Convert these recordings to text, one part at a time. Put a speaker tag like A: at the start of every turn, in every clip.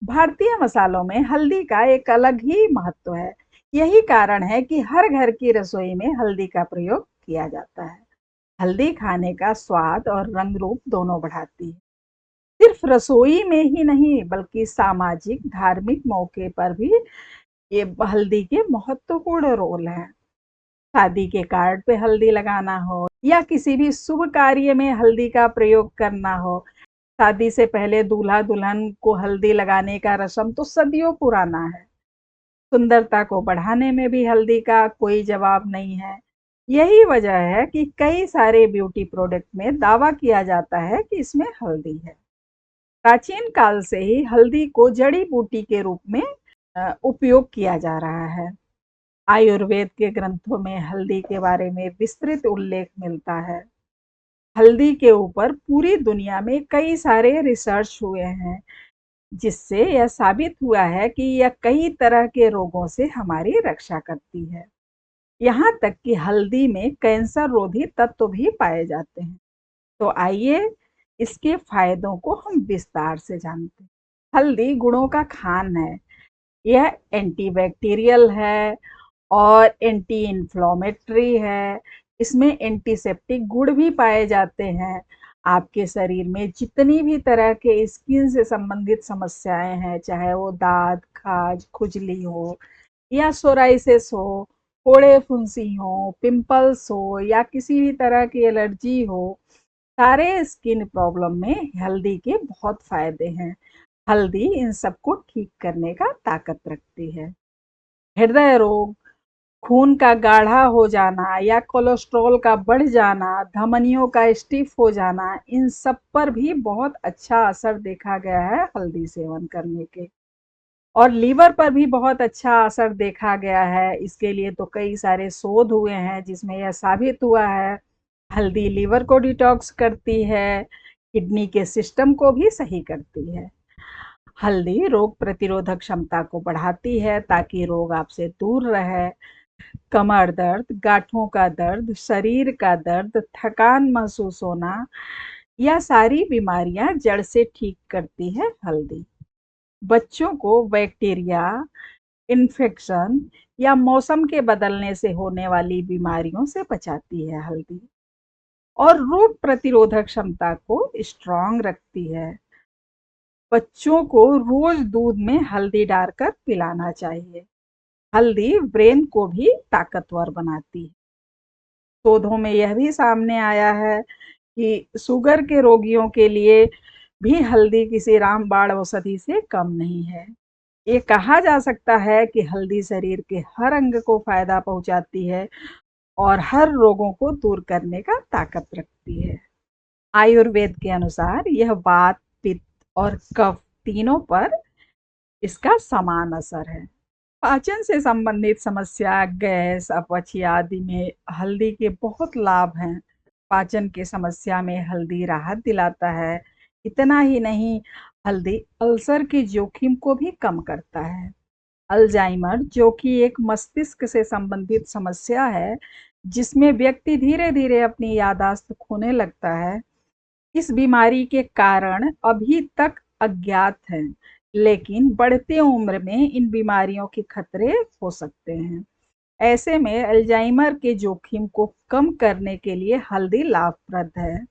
A: भारतीय मसालों में हल्दी का एक अलग ही महत्व है। यही कारण है कि हर घर की रसोई में हल्दी का प्रयोग किया जाता है। हल्दी खाने का स्वाद और रंग रूप दोनों बढ़ाती है। सिर्फ रसोई में ही नहीं बल्कि सामाजिक धार्मिक मौके पर भी ये हल्दी के महत्वपूर्ण रोल है। शादी के कार्ड पे हल्दी लगाना हो या किसी भी शुभ कार्य में हल्दी का प्रयोग करना हो, शादी से पहले दूल्हा दुल्हन को हल्दी लगाने का रस्म तो सदियों पुराना है। सुंदरता को बढ़ाने में भी हल्दी का कोई जवाब नहीं है। यही वजह है कि कई सारे ब्यूटी प्रोडक्ट में दावा किया जाता है कि इसमें हल्दी है। प्राचीन काल से ही हल्दी को जड़ी बूटी के रूप में उपयोग किया जा रहा है। आयुर्वेद के ग्रंथों में हल्दी के बारे में विस्तृत उल्लेख मिलता है। हल्दी के ऊपर पूरी दुनिया में कई सारे रिसर्च हुए हैं, जिससे यह साबित हुआ है कि यह कई तरह के रोगों से हमारी रक्षा करती है। यहाँ तक कि हल्दी में कैंसर रोधी तत्व भी पाए जाते हैं। तो आइए इसके फायदों को हम विस्तार से जानते हैं। हल्दी गुणों का खान है। यह एंटीबैक्टीरियल है और एंटी इन्फ्लेमेटरी है। इसमें एंटीसेप्टिक गुण भी पाए जाते हैं। आपके शरीर में जितनी भी तरह के स्किन से संबंधित समस्याएं हैं, चाहे वो दाद, खाज, खुजली हो या सोराइसिस हो, फोड़े फुंसी हो, पिंपल्स हो या किसी भी तरह की एलर्जी हो, सारे स्किन प्रॉब्लम में हल्दी के बहुत फायदे हैं। हल्दी इन सबको ठीक करने का ताकत रखती है। हृदय रोग, खून का गाढ़ा हो जाना या कोलेस्ट्रॉल का बढ़ जाना, धमनियों का स्टिफ हो जाना, इन सब पर भी बहुत अच्छा असर देखा गया है हल्दी सेवन करने के। और लीवर पर भी बहुत अच्छा असर देखा गया है। इसके लिए तो कई सारे शोध हुए हैं जिसमें यह साबित हुआ है। हल्दी लीवर को डिटॉक्स करती है, किडनी के सिस्टम को भी सही करती है। हल्दी रोग प्रतिरोधक क्षमता को बढ़ाती है ताकि रोग आपसे दूर रहे। कमर दर्द, गांठों का दर्द, शरीर का दर्द, थकान महसूस होना, यह सारी बीमारियां जड़ से ठीक करती है हल्दी। बच्चों को बैक्टीरिया, इन्फेक्शन या मौसम के बदलने से होने वाली बीमारियों से बचाती है हल्दी। और रोग प्रतिरोधक क्षमता को स्ट्रांग रखती है। बच्चों को रोज दूध में हल्दी डालकर पिलाना चाहिए। हल्दी ब्रेन को भी ताकतवर बनाती है। शोधों में यह भी सामने आया है कि शुगर के रोगियों के लिए भी हल्दी किसी रामबाण औषधि से कम नहीं है। ये कहा जा सकता है कि हल्दी शरीर के हर अंग को फायदा पहुंचाती है और हर रोगों को दूर करने का ताकत रखती है। आयुर्वेद के अनुसार यह वात, पित्त और कफ तीनों पर इसका समान असर है। पाचन से संबंधित समस्या, गैस, अपच आदि में हल्दी के बहुत लाभ हैं। पाचन की समस्या में हल्दी राहत दिलाता है। इतना ही नहीं, हल्दी अल्सर की जोखिम को भी कम करता है। अल्जाइमर, जो कि एक मस्तिष्क से संबंधित समस्या है जिसमें व्यक्ति धीरे धीरे अपनी याददाश्त खोने लगता है, इस बीमारी के कारण अभी तक अज्ञात हैं, लेकिन बढ़ती उम्र में इन बीमारियों के खतरे हो सकते हैं। ऐसे में अल्जाइमर के जोखिम को कम करने के लिए हल्दी लाभप्रद है।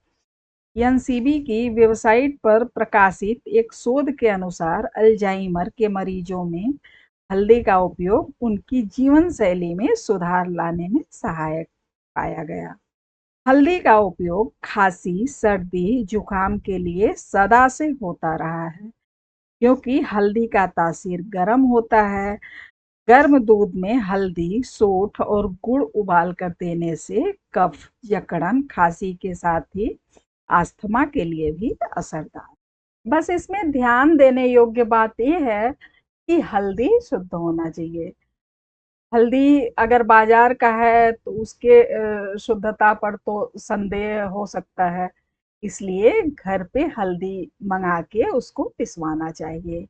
A: एनसीबी की वेबसाइट पर प्रकाशित एक शोध के अनुसार अल्जाइमर के मरीजों में हल्दी का उपयोग उनकी जीवन शैली में सुधार लाने में सहायक पाया गया। हल्दी का उपयोग खांसी, सर्दी, जुकाम के लिए सदा से होता रहा है, क्योंकि हल्दी का तासीर गर्म होता है। गर्म दूध में हल्दी, सोंठ और गुड़ उबाल कर देने से कफ, जकड़न, खांसी के साथ ही अस्थमा के लिए भी असरदार। बस इसमें ध्यान देने योग्य बात यह है कि हल्दी शुद्ध होना चाहिए। हल्दी अगर बाजार का है तो उसके शुद्धता पर तो संदेह हो सकता है। इसलिए घर पे हल्दी मंगा के उसको पिसवाना चाहिए।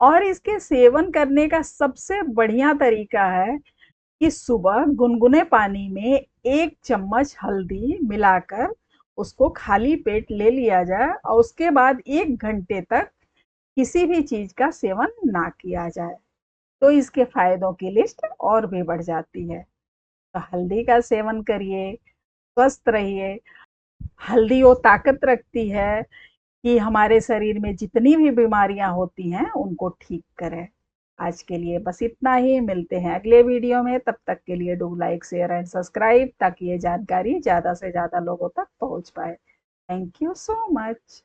A: और इसके सेवन करने का सबसे बढ़िया तरीका है कि सुबह गुनगुने पानी में 1 चम्मच हल्दी मिलाकर उसको खाली पेट ले लिया जाए और उसके बाद 1 घंटे तक किसी भी चीज का सेवन ना किया जाए, तो इसके फायदों की लिस्ट और भी बढ़ जाती है। तो हल्दी का सेवन करिए, स्वस्थ रहिए। हल्दी वो ताकत रखती है कि हमारे शरीर में जितनी भी बीमारियां होती हैं उनको ठीक करे। आज के लिए बस इतना ही, मिलते हैं अगले वीडियो में। तब तक के लिए do like, share and subscribe, ताकि ये जानकारी ज़्यादा से ज़्यादा लोगों तक पहुंच पाए। Thank you so much.